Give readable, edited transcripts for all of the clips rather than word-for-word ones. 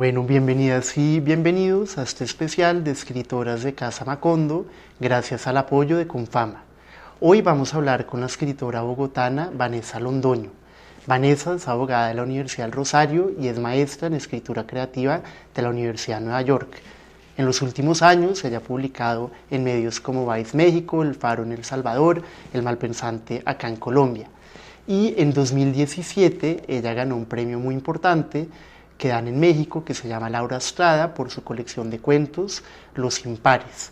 Bueno, bienvenidas y bienvenidos a este especial de escritoras de Casa Macondo, gracias al apoyo de Confama. Hoy vamos a hablar con la escritora bogotana Vanessa Londoño. Vanessa es abogada de la Universidad del Rosario y es maestra en escritura creativa de la Universidad de Nueva York. En los últimos años ella ha publicado en medios como Vice México, El Faro en El Salvador, El Malpensante acá en Colombia. Y en 2017 ella ganó un premio muy importante que dan en México, que se llama Laura Estrada, por su colección de cuentos Los Impares.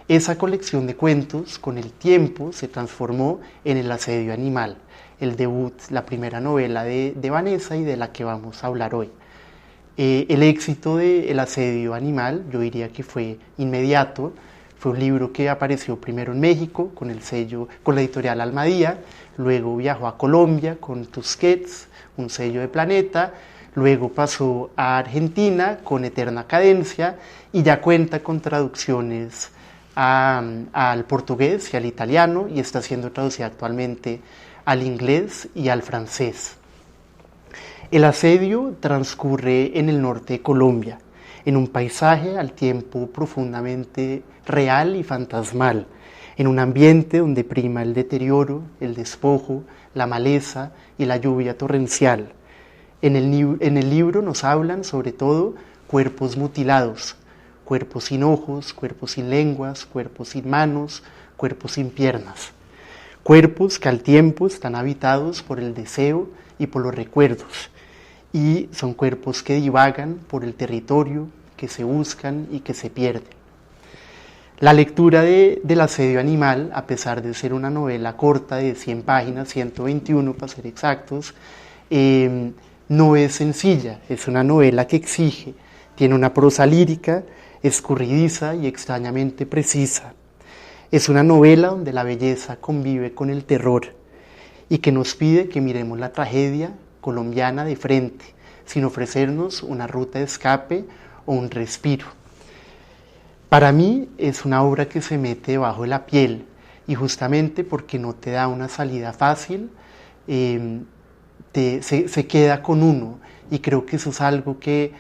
Esa colección de cuentos, con el tiempo, se transformó en El Asedio Animal, el debut, la primera novela de Vanessa y de la que vamos a hablar hoy. El éxito de El Asedio Animal, yo diría que fue inmediato. Fue un libro que apareció primero en México con el sello, con la editorial Almadía, luego viajó a Colombia con Tusquets, un sello de Planeta, luego pasó a Argentina con Eterna Cadencia y ya cuenta con traducciones al portugués y al italiano y está siendo traducida actualmente al inglés y al francés. El asedio transcurre en el norte de Colombia, en un paisaje al tiempo profundamente real y fantasmal, en un ambiente donde prima el deterioro, el despojo, la maleza y la lluvia torrencial. En el libro nos hablan sobre todo cuerpos mutilados, cuerpos sin ojos, cuerpos sin lenguas, cuerpos sin manos, cuerpos sin piernas. Cuerpos que al tiempo están habitados por el deseo y por los recuerdos. Y son cuerpos que divagan por el territorio, que se buscan y que se pierden. La lectura del Asedio Animal, a pesar de ser una novela corta de 100 páginas, 121 para ser exactos, no es sencilla, es una novela que exige, tiene una prosa lírica, escurridiza y extrañamente precisa. Es una novela donde la belleza convive con el terror y que nos pide que miremos la tragedia colombiana de frente, sin ofrecernos una ruta de escape o un respiro. Para mí es una obra que se mete debajo de la piel y justamente porque no te da una salida fácil, se queda con uno, y creo que eso es algo que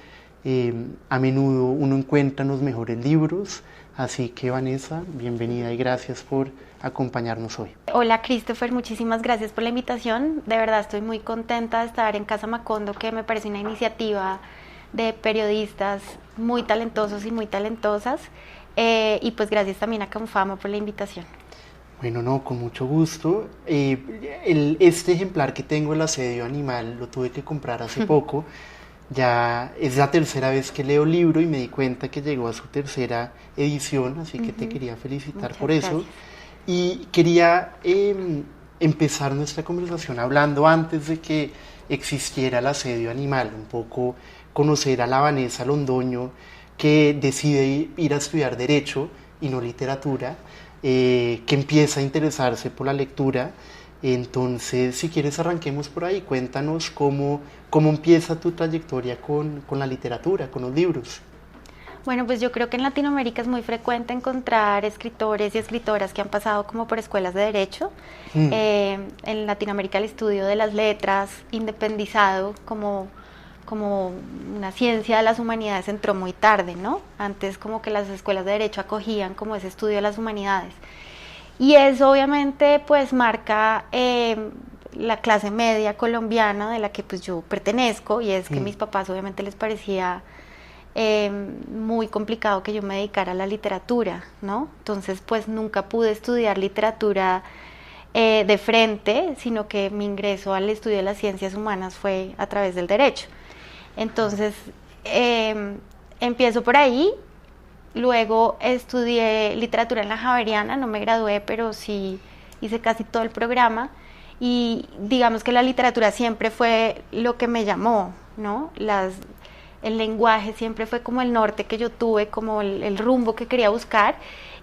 a menudo uno encuentra en los mejores libros. Así que Vanessa, bienvenida y gracias por acompañarnos hoy. Hola Christopher, muchísimas gracias por la invitación. De verdad estoy muy contenta de estar en Casa Macondo, que me parece una iniciativa de periodistas muy talentosos y muy talentosas. Y pues gracias también a Confama por la invitación. Bueno, no, con mucho gusto. Este ejemplar que tengo, El Asedio Animal, lo tuve que comprar hace poco. Ya es la tercera vez que leo el libro y me di cuenta que llegó a su tercera edición, así que te quería felicitar por eso. Gracias. Y quería empezar nuestra conversación hablando, antes de que existiera El Asedio Animal, un poco conocer a la Vanessa Londoño, que decide ir a estudiar Derecho y no Literatura, que empieza a interesarse por la lectura. Entonces, si quieres, arranquemos por ahí. Cuéntanos cómo empieza tu trayectoria con la literatura, con los libros. Bueno, pues yo creo que en Latinoamérica es muy frecuente encontrar escritores y escritoras que han pasado como por escuelas de derecho. En Latinoamérica el estudio de las letras, independizado como una ciencia de las humanidades, entró muy tarde, ¿no? Antes como que las escuelas de derecho acogían como ese estudio de las humanidades. Y eso obviamente pues marca la clase media colombiana de la que pues yo pertenezco, y es que a mis papás obviamente les parecía muy complicado que yo me dedicara a la literatura, ¿no? Entonces pues nunca pude estudiar literatura de frente, sino que mi ingreso al estudio de las ciencias humanas fue a través del derecho. Entonces empiezo por ahí. Luego estudié literatura en la Javeriana, no me gradué, pero sí hice casi todo el programa, y digamos que la literatura siempre fue lo que me llamó, ¿no? El lenguaje siempre fue como el norte que yo tuve, como el rumbo que quería buscar,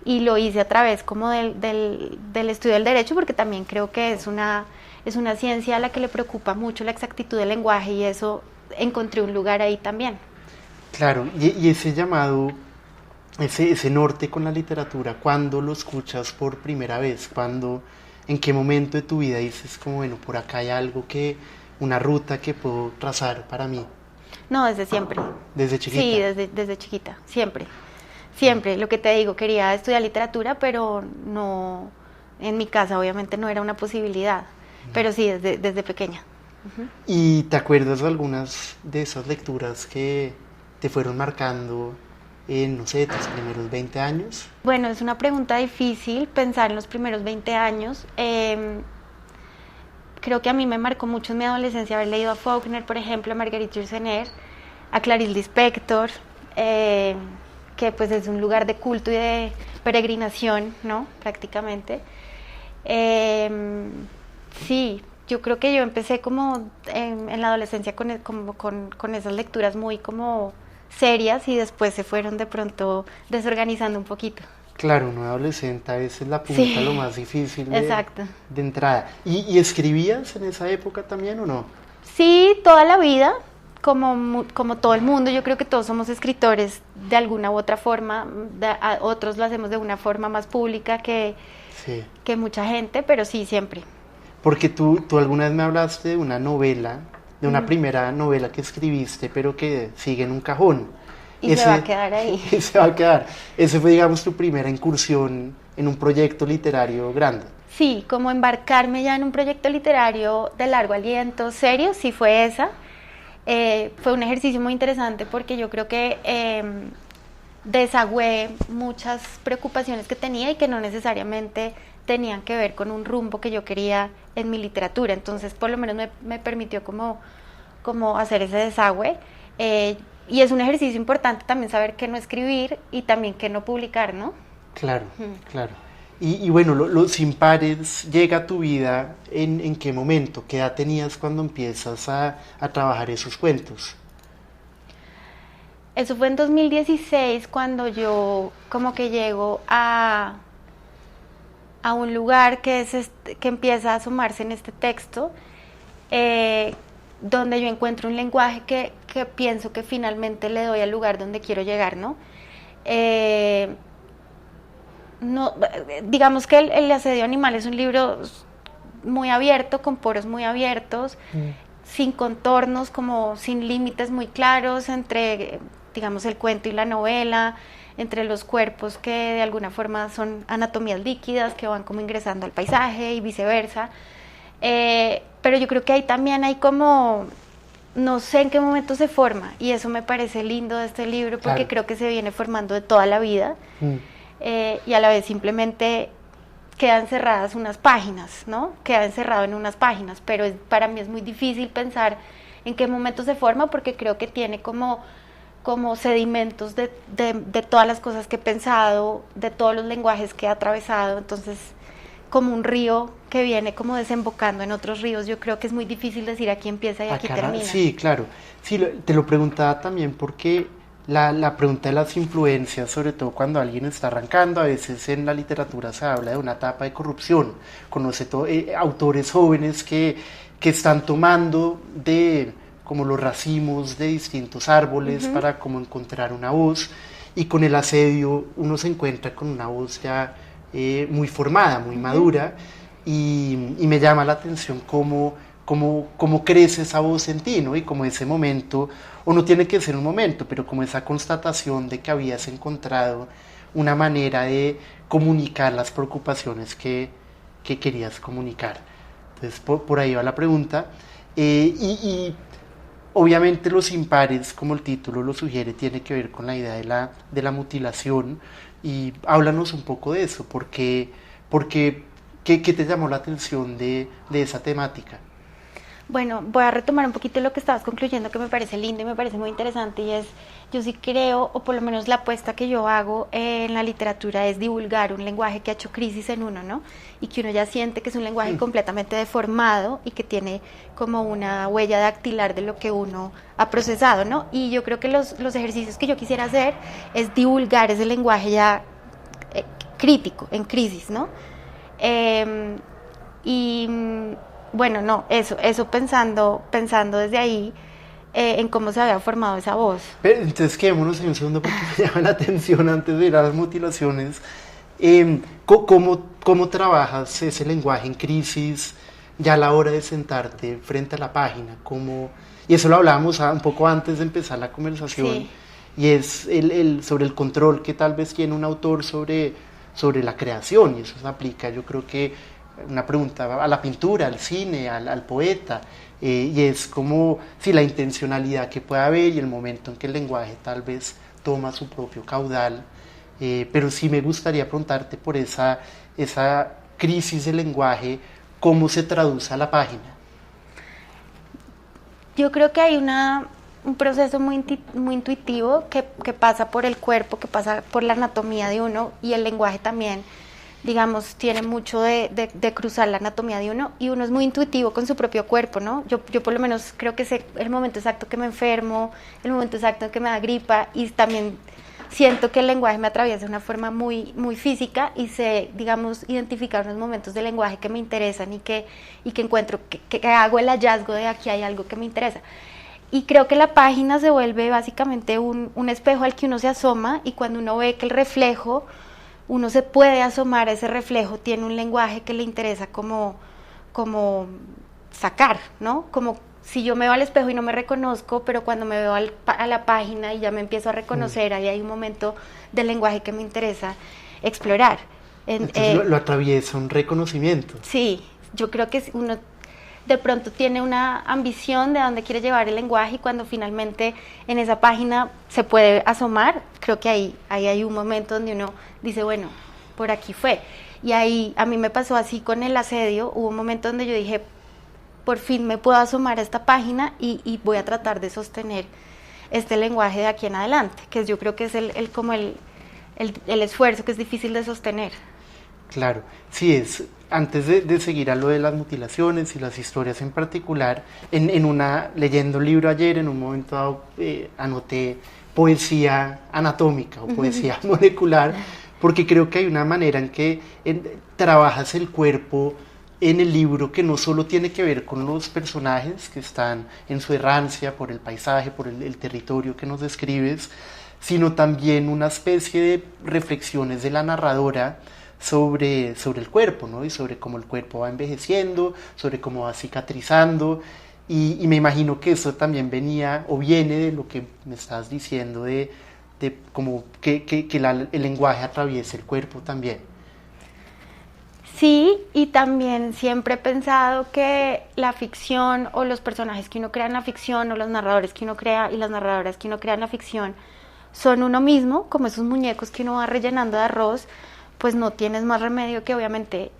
y lo hice a través como del estudio del derecho, porque también creo que es una ciencia a la que le preocupa mucho la exactitud del lenguaje, y eso encontré un lugar ahí también. Claro, y ese llamado, ese norte con la literatura, ¿cuándo lo escuchas por primera vez? ¿En qué momento de tu vida dices como, bueno, por acá hay algo una ruta que puedo trazar para mí? No, desde siempre. ¿Desde chiquita? Sí, desde chiquita, siempre. Siempre, lo que te digo, quería estudiar literatura, pero no, en mi casa obviamente no era una posibilidad, pero sí, desde pequeña. ¿Y te acuerdas de algunas de esas lecturas que te fueron marcando en, no sé, tus primeros 20 años? Bueno, es una pregunta difícil pensar en los primeros 20 años. Creo que a mí me marcó mucho en mi adolescencia haber leído a Faulkner, por ejemplo, a Marguerite Yourcenar, a Clarice Lispector, que pues es un lugar de culto y de peregrinación, ¿no? Prácticamente. Sí, yo creo que yo empecé como en la adolescencia con esas lecturas muy como serias y después se fueron de pronto desorganizando un poquito. Claro, un adolescente a veces la punta Sí, lo más difícil exacto. de entrada. ¿Y escribías en esa época también o no? Sí, toda la vida, como todo el mundo, yo creo que todos somos escritores de alguna u otra forma, otros lo hacemos de una forma más pública Sí. que mucha gente, pero sí, siempre. Porque tú alguna vez me hablaste de una novela, de una primera novela que escribiste, pero que sigue en un cajón. Y se va a quedar ahí. Se va a quedar. Ese fue, digamos, tu primera incursión en un proyecto literario grande. Sí, como embarcarme ya en un proyecto literario de largo aliento, serio, sí fue esa. Fue un ejercicio muy interesante porque yo creo que desagüé muchas preocupaciones que tenía y que no necesariamente tenían que ver con un rumbo que yo quería en mi literatura. Entonces, por lo menos me permitió como hacer ese desagüe. Y es un ejercicio importante también saber qué no escribir y también qué no publicar, ¿no? Claro, claro. Y bueno, los impares llega a tu vida ¿en qué momento? ¿Qué edad tenías cuando empiezas a trabajar esos cuentos? Eso fue en 2016 cuando yo como que llego a un lugar que empieza a asomarse en este texto, donde yo encuentro un lenguaje que pienso que finalmente le doy al lugar donde quiero llegar, ¿no? No, digamos que el asedio animal es un libro muy abierto, con poros muy abiertos, sin contornos, como sin límites muy claros entre, digamos, el cuento y la novela, entre los cuerpos que de alguna forma son anatomías líquidas que van como ingresando al paisaje y viceversa. Pero yo creo que ahí también hay como, no sé en qué momento se forma, y eso me parece lindo de este libro porque creo que se viene formando de toda la vida. Y a la vez simplemente quedan cerradas unas páginas, ¿no? Queda encerrado en unas páginas, pero para mí es muy difícil pensar en qué momento se forma porque creo que tiene como sedimentos de todas las cosas que he pensado, de todos los lenguajes que he atravesado, entonces como un río que viene como desembocando en otros ríos, yo creo que es muy difícil decir aquí empieza y aquí termina. Sí, claro. Sí, te lo preguntaba también porque la pregunta de las influencias, sobre todo cuando alguien está arrancando, a veces en la literatura se habla de una etapa de corrupción, conoce autores jóvenes que están tomando de como los racimos de distintos árboles para como encontrar una voz, y con el asedio uno se encuentra con una voz ya muy formada, muy madura, y me llama la atención cómo crece esa voz en ti, ¿no? Y como ese momento, o no tiene que ser un momento, pero como esa constatación de que habías encontrado una manera de comunicar las preocupaciones que querías comunicar. Entonces, por ahí va la pregunta. Y obviamente los impares, como el título lo sugiere, tiene que ver con la idea de la mutilación. Y háblanos un poco de eso, porque ¿qué te llamó la atención de esa temática? Bueno, voy a retomar un poquito lo que estabas concluyendo, que me parece lindo y me parece muy interesante, y es, yo sí creo, o por lo menos la apuesta que yo hago en la literatura es divulgar un lenguaje que ha hecho crisis en uno, ¿no? Y que uno ya siente que es un lenguaje completamente deformado y que tiene como una huella dactilar de lo que uno ha procesado, ¿no? Y yo creo que los ejercicios que yo quisiera hacer es divulgar ese lenguaje ya crítico, en crisis, ¿no? Bueno, no, eso pensando desde ahí en cómo se había formado esa voz. Pero, entonces quedémonos en un segundo porque me llama la atención antes de ir a las mutilaciones. ¿Cómo trabajas ese lenguaje en crisis? ya a la hora de sentarte frente a la página, y eso lo hablábamos un poco antes de empezar la conversación, Sí. y es sobre el control que tal vez tiene un autor sobre la creación, y eso se aplica, yo creo que una pregunta a la pintura, al cine, al poeta, y es como si la intencionalidad que puede haber y el momento en que el lenguaje tal vez toma su propio caudal, pero sí me gustaría preguntarte por esa crisis del lenguaje, cómo se traduce a la página. Yo creo que hay un proceso muy intuitivo que pasa por el cuerpo, que pasa por la anatomía de uno, y el lenguaje también, digamos, tiene mucho de cruzar la anatomía de uno, y uno es muy intuitivo con su propio cuerpo, ¿no? Yo por lo menos creo que sé el momento exacto que me enfermo, el momento exacto en que me da gripa, y también siento que el lenguaje me atraviesa de una forma muy, muy física, y sé, digamos, identificar unos momentos del lenguaje que me interesan y que encuentro, que hago el hallazgo de aquí hay algo que me interesa. Y creo que la página se vuelve básicamente un espejo al que uno se asoma, y cuando uno ve que el reflejo, uno se puede asomar a ese reflejo, tiene un lenguaje que le interesa como sacar, ¿no? Como si yo me veo al espejo y no me reconozco, pero cuando me veo a la página y ya me empiezo a reconocer, ahí hay un momento del lenguaje que me interesa explorar. Entonces lo atraviesa un reconocimiento. Sí, yo creo que uno de pronto tiene una ambición de dónde quiere llevar el lenguaje, y cuando finalmente en esa página se puede asomar, creo que ahí hay un momento donde uno dice, bueno, por aquí fue. Y ahí a mí me pasó así con el asedio, hubo un momento donde yo dije, por fin me puedo asomar a esta página y voy a tratar de sostener este lenguaje de aquí en adelante, que yo creo que es el esfuerzo que es difícil de sostener. Claro, sí, antes de seguir a lo de las mutilaciones y las historias en particular, leyendo un libro ayer, en un momento dado, anoté poesía anatómica o poesía molecular, porque creo que hay una manera en que trabajas el cuerpo en el libro que no solo tiene que ver con los personajes que están en su errancia por el paisaje, por el territorio que nos describes, sino también una especie de reflexiones de la narradora sobre el cuerpo, ¿no? Y sobre cómo el cuerpo va envejeciendo, sobre cómo va cicatrizando, y me imagino que eso también venía o viene de lo que me estás diciendo, de como que el lenguaje atraviesa el cuerpo también. Sí, y también siempre he pensado que la ficción, o los personajes que uno crea en la ficción, o los narradores que uno crea y las narradoras que uno crea en la ficción, son uno mismo, como esos muñecos que uno va rellenando de arroz. Pues no tienes más remedio que obviamente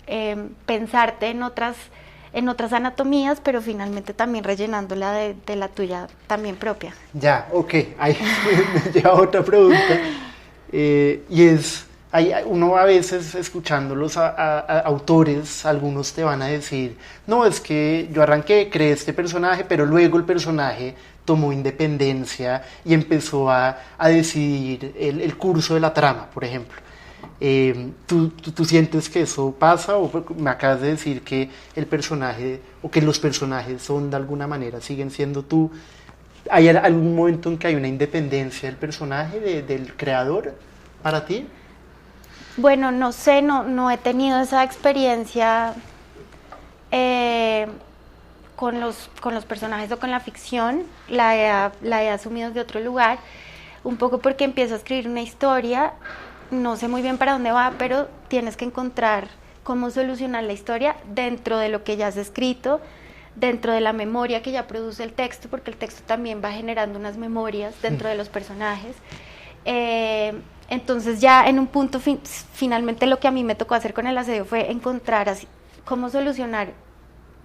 pensarte en otras anatomías, pero finalmente también rellenándola de la tuya también propia. Ya, ok, ahí me lleva otra pregunta, y es, uno a veces escuchando los autores, algunos te van a decir, no, es que yo arranqué, creé este personaje, pero luego el personaje tomó independencia y empezó a decidir el curso de la trama, por ejemplo. ¿Tú sientes que eso pasa, o me acabas de decir que el personaje o que los personajes son de alguna manera, siguen siendo tú? ¿Hay algún momento en que hay una independencia del personaje, del creador para ti? Bueno, no sé, no he tenido esa experiencia con los personajes o con la ficción, la he asumido desde otro lugar, un poco porque empiezo a escribir una historia. No sé muy bien para dónde va, pero tienes que encontrar cómo solucionar la historia dentro de lo que ya has escrito, dentro de la memoria que ya produce el texto, porque el texto también va generando unas memorias dentro de los personajes. Entonces ya en un punto, finalmente lo que a mí me tocó hacer con el asedio fue encontrar así, cómo solucionar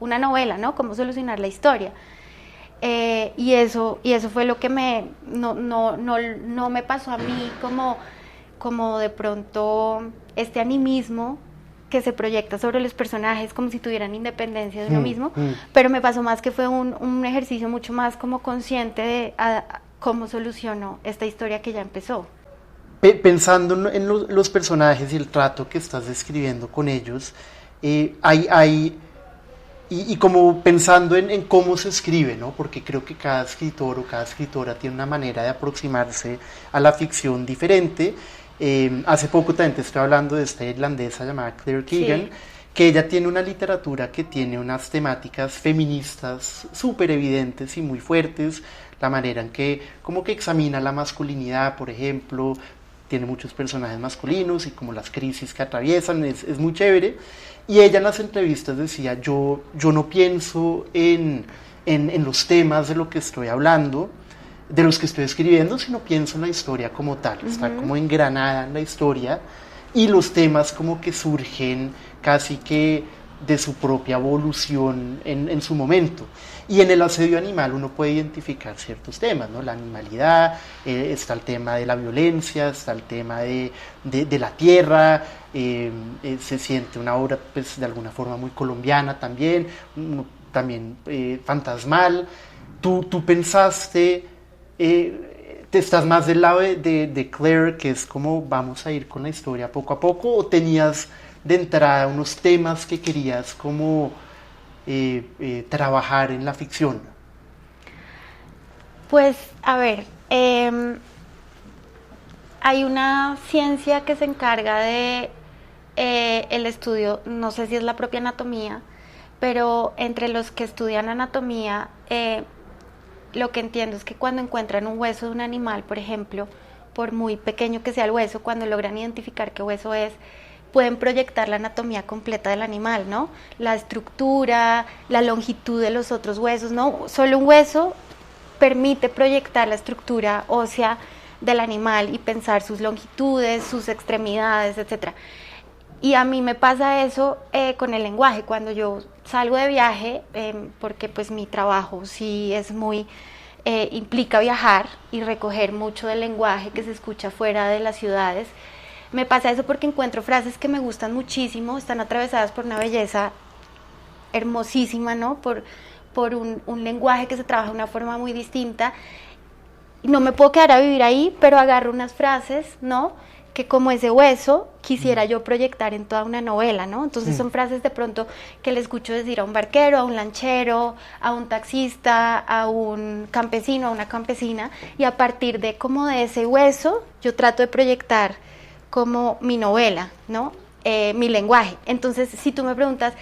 una novela, ¿no? Cómo solucionar la historia. Y eso fue lo que no me pasó a mí como de pronto este animismo que se proyecta sobre los personajes como si tuvieran independencia de uno mismo, pero me pasó más que fue un ejercicio mucho más como consciente de cómo soluciono esta historia que ya empezó. Pensando en los personajes y el trato que estás describiendo con ellos, y como pensando en cómo se escribe, ¿no? Porque creo que cada escritor o cada escritora tiene una manera de aproximarse a la ficción diferente. Hace poco también te estoy hablando de esta irlandesa llamada Claire Keegan, sí, que ella tiene una literatura que tiene unas temáticas feministas súper evidentes y muy fuertes, la manera en que como que examina la masculinidad, por ejemplo, tiene muchos personajes masculinos y como las crisis que atraviesan, es muy chévere. Y ella en las entrevistas decía, yo no pienso en los temas de lo que estoy hablando, de los que estoy escribiendo, sino pienso en la historia como tal, está como engranada en la historia y los temas como que surgen casi que de su propia evolución en su momento. Y en el asedio animal uno puede identificar ciertos temas, ¿no? La animalidad, está el tema de la violencia, está el tema de la tierra, se siente una obra pues, de alguna forma muy colombiana también, también fantasmal. Tú pensaste, te estás más del lado de Claire, que es como vamos a ir con la historia poco a poco, o tenías de entrada unos temas que querías como trabajar en la ficción? Pues, a ver, hay una ciencia que se encarga de el estudio, no sé si es la propia anatomía, pero entre los que estudian anatomía, lo que entiendo es que cuando encuentran un hueso de un animal, por ejemplo, por muy pequeño que sea el hueso, cuando logran identificar qué hueso es, pueden proyectar la anatomía completa del animal, ¿no? La estructura, la longitud de los otros huesos, ¿no? Solo un hueso permite proyectar la estructura ósea del animal y pensar sus longitudes, sus extremidades, etc. Y a mí me pasa eso con el lenguaje. Cuando yo salgo de viaje, porque pues mi trabajo sí es muy... implica viajar y recoger mucho del lenguaje que se escucha fuera de las ciudades. Me pasa eso porque encuentro frases que me gustan muchísimo, están atravesadas por una belleza hermosísima, ¿no? Por un lenguaje que se trabaja de una forma muy distinta. No me puedo quedar a vivir ahí, pero agarro unas frases, ¿no? Que como ese hueso quisiera yo proyectar en toda una novela, ¿no? Entonces son frases de pronto que le escucho decir a un barquero, a un lanchero, a un taxista, a un campesino, a una campesina, y a partir de como de ese hueso yo trato de proyectar como mi novela, ¿no? Mi lenguaje. Entonces, si tú me preguntas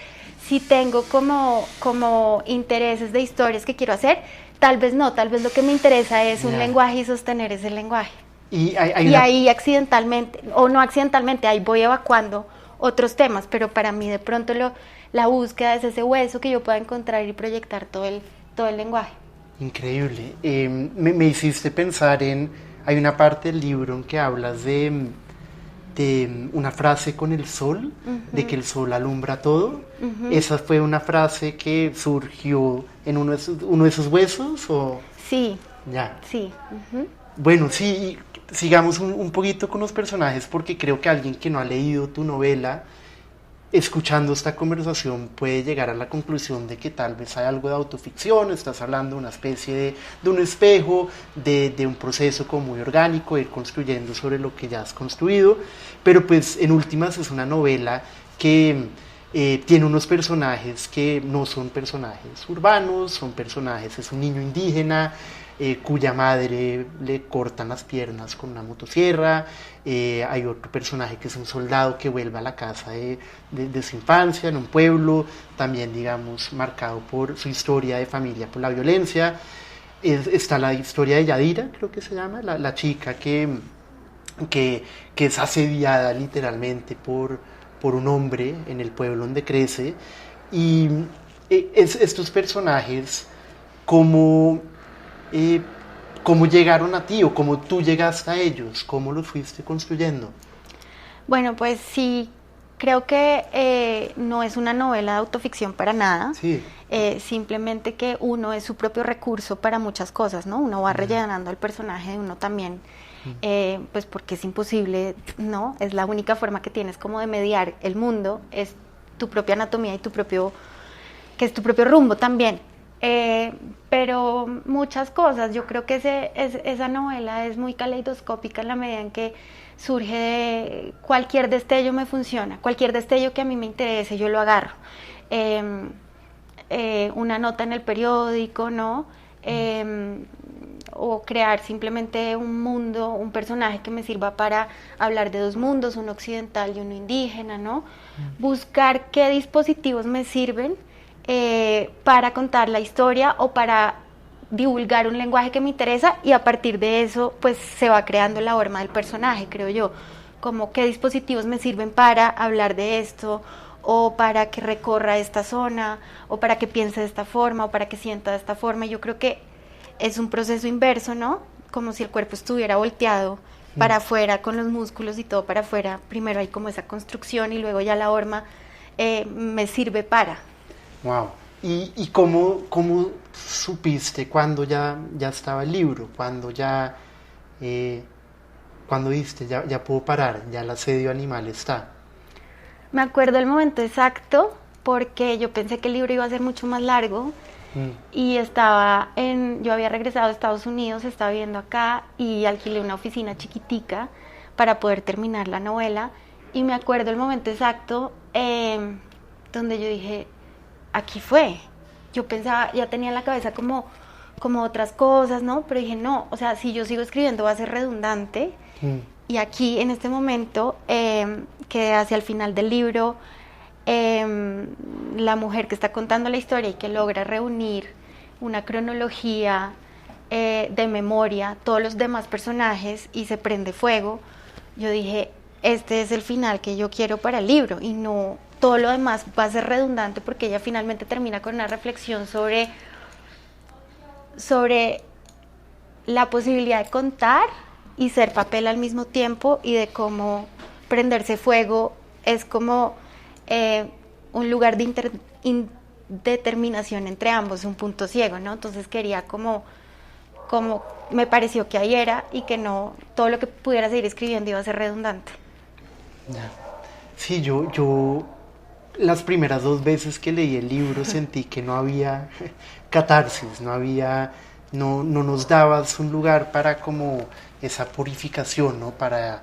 si tengo como intereses de historias que quiero hacer, tal vez no, tal vez lo que me interesa es un lenguaje y sostener ese lenguaje. Y ahí accidentalmente, o no accidentalmente, ahí voy evacuando otros temas, pero para mí de pronto la búsqueda es ese hueso que yo pueda encontrar y proyectar todo el lenguaje. Increíble. Me hiciste pensar hay una parte del libro en que hablas de una frase con el sol, de que el sol alumbra todo. ¿Esa fue una frase que surgió en uno de esos huesos? ¿O? Sí. Ya. Sí. Bueno, sí, sigamos un poquito con los personajes, porque creo que alguien que no ha leído tu novela, escuchando esta conversación, puede llegar a la conclusión de que tal vez hay algo de autoficción, estás hablando de una especie de un espejo, de un proceso como muy orgánico, de ir construyendo sobre lo que ya has construido, pero pues en últimas es una novela que tiene unos personajes que no son personajes urbanos, son personajes, es un niño indígena, cuya madre le cortan las piernas con una motosierra, hay otro personaje que es un soldado que vuelve a la casa de su infancia en un pueblo, también digamos marcado por su historia de familia, por la violencia. Está la historia de Yadira, creo que se llama, la chica que es asediada literalmente por un hombre en el pueblo donde crece, y estos personajes como... ¿cómo llegaron a ti o cómo tú llegaste a ellos? ¿Cómo los fuiste construyendo? Bueno, pues sí, creo que no es una novela de autoficción para nada. Sí. Simplemente que uno es su propio recurso para muchas cosas, ¿no? Uno va rellenando el personaje de uno también, pues porque es imposible, ¿no? Es la única forma que tienes como de mediar el mundo, es tu propia anatomía y que es tu propio rumbo también. Pero muchas cosas, yo creo que esa novela es muy caleidoscópica en la medida en que surge de cualquier destello me funciona, cualquier destello que a mí me interese yo lo agarro. Una nota en el periódico, ¿no? o crear simplemente un mundo, un personaje que me sirva para hablar de dos mundos, uno occidental y uno indígena, ¿no? Buscar qué dispositivos me sirven para contar la historia o para divulgar un lenguaje que me interesa, y a partir de eso pues se va creando la forma del personaje, creo yo, como qué dispositivos me sirven para hablar de esto, o para que recorra esta zona, o para que piense de esta forma, o para que sienta de esta forma. Yo creo que es un proceso inverso, ¿no? Como si el cuerpo estuviera volteado para afuera, con los músculos y todo para afuera. Primero hay como esa construcción y luego ya la horma me sirve para. Wow. ¿Y cómo supiste cuando ya estaba el libro? Cuando cuando viste, ya puedo parar, ya el asedio animal está. Me acuerdo el momento exacto porque yo pensé que el libro iba a ser mucho más largo y yo había regresado a Estados Unidos, estaba viviendo acá y alquilé una oficina chiquitica para poder terminar la novela, y me acuerdo el momento exacto donde yo dije, aquí fue. Yo pensaba, ya tenía en la cabeza como otras cosas, ¿no? Pero dije, no, o sea, si yo sigo escribiendo va a ser redundante. Y aquí, en este momento, que hacia el final del libro, la mujer que está contando la historia y que logra reunir una cronología de memoria, todos los demás personajes, y se prende fuego, yo dije, este es el final que yo quiero para el libro, y no todo lo demás va a ser redundante, porque ella finalmente termina con una reflexión sobre la posibilidad de contar y ser papel al mismo tiempo, y de cómo prenderse fuego es como un lugar de indeterminación entre ambos, un punto ciego, ¿no? Entonces quería como me pareció que ahí era, y que no todo lo que pudiera seguir escribiendo iba a ser redundante. Sí, yo las primeras 2 veces que leí el libro sentí que no había catarsis, no nos dabas un lugar para como esa purificación, ¿no? Para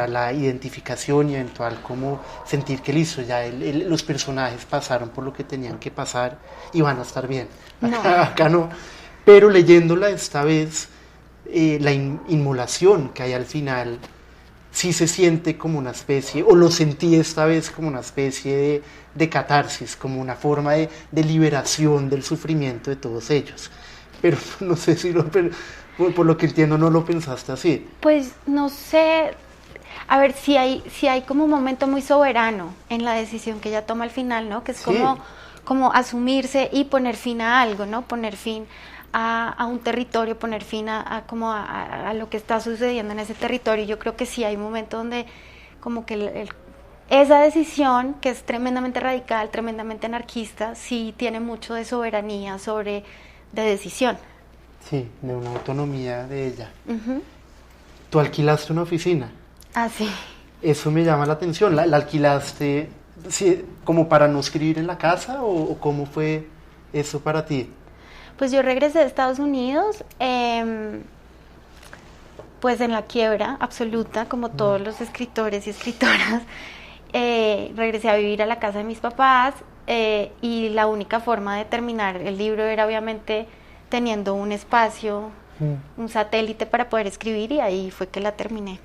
la identificación y eventual como sentir que listo, ya los personajes pasaron por lo que tenían que pasar y van a estar bien. No. Acá no. Pero leyéndola esta vez, la inmolación que hay al final sí se siente como una especie, o lo sentí esta vez como una especie de catarsis, como una forma de liberación del sufrimiento de todos ellos. Pero no sé si por lo que entiendo no lo pensaste así. Pues no sé, a ver, si hay como un momento muy soberano en la decisión que ella toma al final, ¿no? Que es como asumirse y poner fin a algo, ¿no? Poner fin a un territorio, poner fin a lo que está sucediendo en ese territorio. Yo creo que sí hay un momento donde como que esa decisión, que es tremendamente radical, tremendamente anarquista, sí tiene mucho de soberanía de decisión. Sí, de una autonomía de ella. ¿Tú alquilaste una oficina? Ah, sí. Eso me llama la atención. ¿La alquilaste como para no escribir en la casa, o cómo fue eso para ti? Pues yo regresé de Estados Unidos, pues en la quiebra absoluta, como todos los escritores y escritoras. Regresé a vivir a la casa de mis papás, y la única forma de terminar el libro era obviamente teniendo un espacio, un satélite para poder escribir, y ahí fue que la terminé.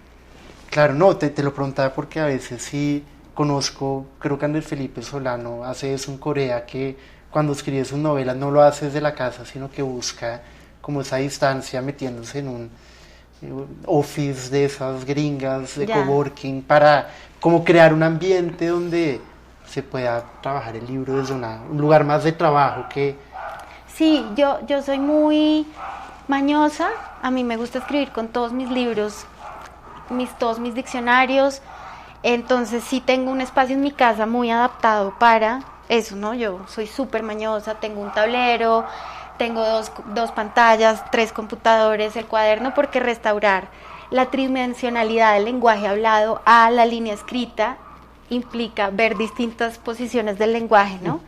Claro, no, te lo preguntaba porque a veces sí conozco, creo que Andrés Felipe Solano hace eso en Corea, que cuando escribe sus novelas no lo hace desde la casa, sino que busca como esa distancia metiéndose en un office de esas gringas de coworking, para como crear un ambiente donde se pueda trabajar el libro desde un lugar más de trabajo que... Sí, yo soy muy mañosa, a mí me gusta escribir con todos mis libros, todos mis diccionarios, entonces sí tengo un espacio en mi casa muy adaptado para eso, ¿no? Yo soy súper mañosa, tengo un tablero, tengo dos pantallas, 3 computadores, el cuaderno, porque restaurar la tridimensionalidad del lenguaje hablado a la línea escrita implica ver distintas posiciones del lenguaje, ¿no?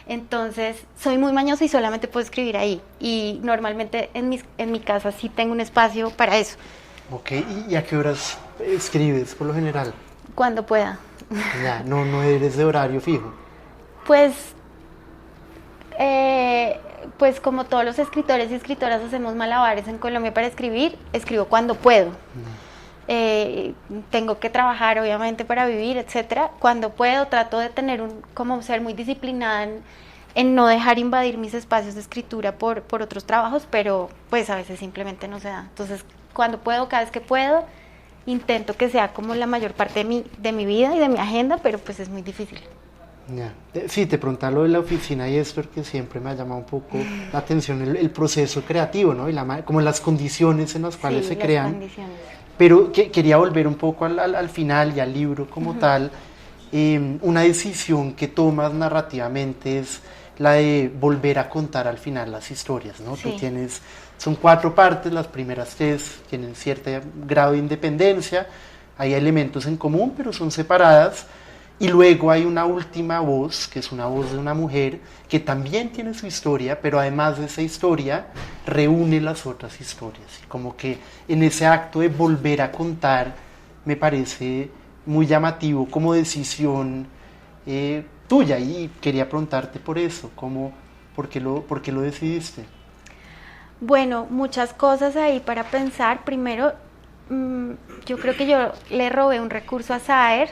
Entonces, soy muy mañosa y solamente puedo escribir ahí. Y normalmente en mi casa sí tengo un espacio para eso. Ok, ¿y a qué horas escribes por lo general? Cuando pueda. Ya, no eres de horario fijo. Pues pues como todos los escritores y escritoras hacemos malabares en Colombia para escribir, escribo cuando puedo. Tengo que trabajar obviamente para vivir, etcétera. Cuando puedo trato de tener como ser muy disciplinada en no dejar invadir mis espacios de escritura por otros trabajos, pero pues a veces simplemente no se da. Entonces cuando puedo, cada vez que puedo, intento que sea como la mayor parte de mi vida y de mi agenda, pero pues es muy difícil. Ya. Sí, te preguntaba lo de la oficina y esto porque siempre me ha llamado un poco la atención el proceso creativo, ¿no? Y como las condiciones en las cuales se crean. Condiciones. Pero quería volver un poco al final y al libro como tal. Una decisión que tomas narrativamente es la de volver a contar al final las historias, ¿no? Sí. Son 4 partes, las primeras 3 tienen cierto grado de independencia, hay elementos en común, pero son separadas. Y luego hay una última voz, que es una voz de una mujer, que también tiene su historia, pero además de esa historia, reúne las otras historias. Y como que en ese acto de volver a contar, me parece muy llamativo como decisión tuya. Y quería preguntarte por eso, ¿por qué lo decidiste? Bueno, muchas cosas ahí para pensar. Primero, yo creo que yo le robé un recurso a Saer,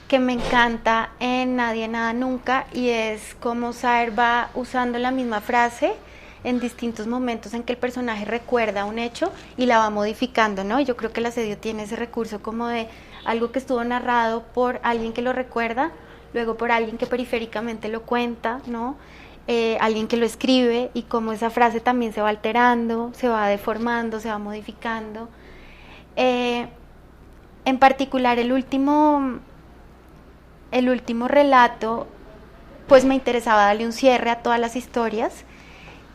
que me encanta en Nadie, Nada, Nunca, y es cómo Saer va usando la misma frase en distintos momentos en que el personaje recuerda un hecho y la va modificando, ¿no? Y yo creo que el asedio tiene ese recurso como de algo que estuvo narrado por alguien que lo recuerda, luego por alguien que periféricamente lo cuenta, ¿no? Alguien que lo escribe, y cómo esa frase también se va alterando, se va deformando, se va modificando. En particular el último relato, pues me interesaba darle un cierre a todas las historias,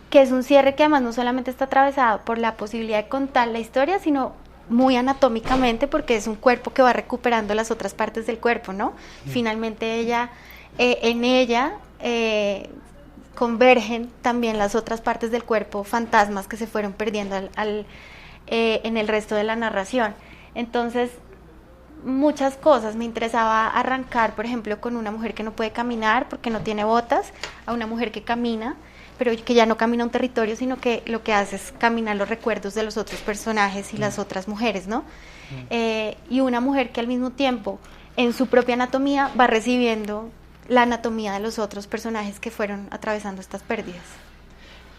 que es un cierre que además no solamente está atravesado por la posibilidad de contar la historia, sino muy anatómicamente, porque es un cuerpo que va recuperando las otras partes del cuerpo, ¿no? Finalmente en ella convergen también las otras partes del cuerpo, fantasmas que se fueron perdiendo en el resto de la narración. Entonces, muchas cosas. Me interesaba arrancar, por ejemplo, con una mujer que no puede caminar porque no tiene botas, a una mujer que camina, pero que ya no camina un territorio, sino que lo que hace es caminar los recuerdos de los otros personajes y las otras mujeres, ¿no? Y una mujer que al mismo tiempo, en su propia anatomía, va recibiendo la anatomía de los otros personajes que fueron atravesando estas pérdidas.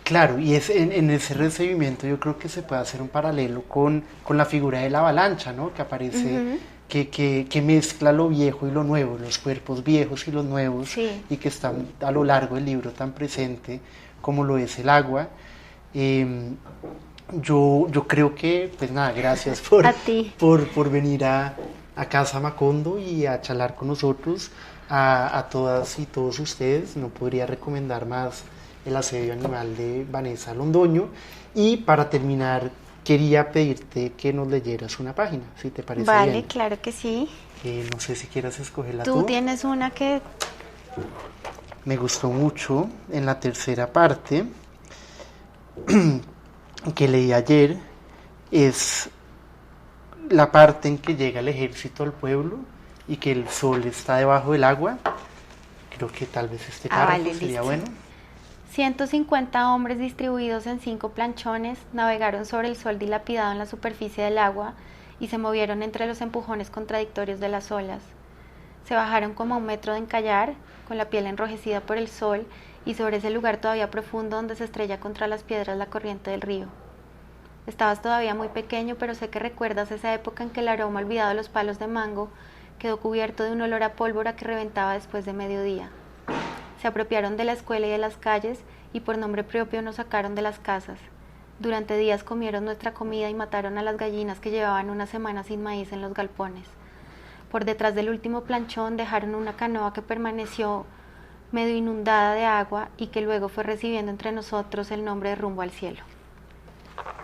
Claro, y en ese recibimiento yo creo que se puede hacer un paralelo con la figura de la avalancha, ¿no? Que aparece, que mezcla lo viejo y lo nuevo, los cuerpos viejos y los nuevos, sí, y que está a lo largo del libro tan presente como lo es el agua. Yo creo que, pues nada, gracias por venir a Casa Macondo y a charlar con nosotros, a todas y todos ustedes. No podría recomendar más El asedio animal de Vanessa Londoño. Y para terminar, quería pedirte que nos leyeras una página, si te parece bien. Vale, claro que sí. No sé si quieras escogerla tú. Tú tienes una que me gustó mucho en la tercera parte que leí ayer. Es la parte en que llega el ejército al pueblo y que el sol está debajo del agua. Creo que tal vez este párrafo sería bueno. 150 hombres distribuidos en 5 planchones navegaron sobre el sol dilapidado en la superficie del agua y se movieron entre los empujones contradictorios de las olas. Se bajaron como a 1 metro de encallar, con la piel enrojecida por el sol, y sobre ese lugar todavía profundo donde se estrella contra las piedras la corriente del río. Estabas todavía muy pequeño, pero sé que recuerdas esa época en que el aroma olvidado de los palos de mango quedó cubierto de un olor a pólvora que reventaba después de mediodía. Se apropiaron de la escuela y de las calles y por nombre propio nos sacaron de las casas. Durante días comieron nuestra comida y mataron a las gallinas que llevaban una semana sin maíz en los galpones. Por detrás del último planchón dejaron una canoa que permaneció medio inundada de agua y que luego fue recibiendo entre nosotros el nombre de Rumbo al Cielo.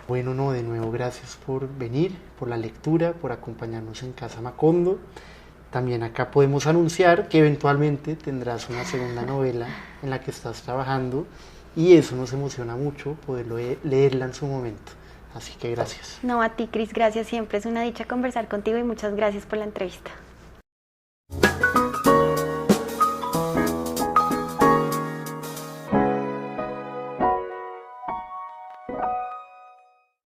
Bueno, no, de nuevo gracias por venir, por la lectura, por acompañarnos en Casa Macondo. También acá podemos anunciar que eventualmente tendrás una segunda novela en la que estás trabajando y eso nos emociona mucho, poderlo leerla en su momento. Así que gracias. No, a ti, Cris, gracias siempre. Es una dicha conversar contigo y muchas gracias por la entrevista.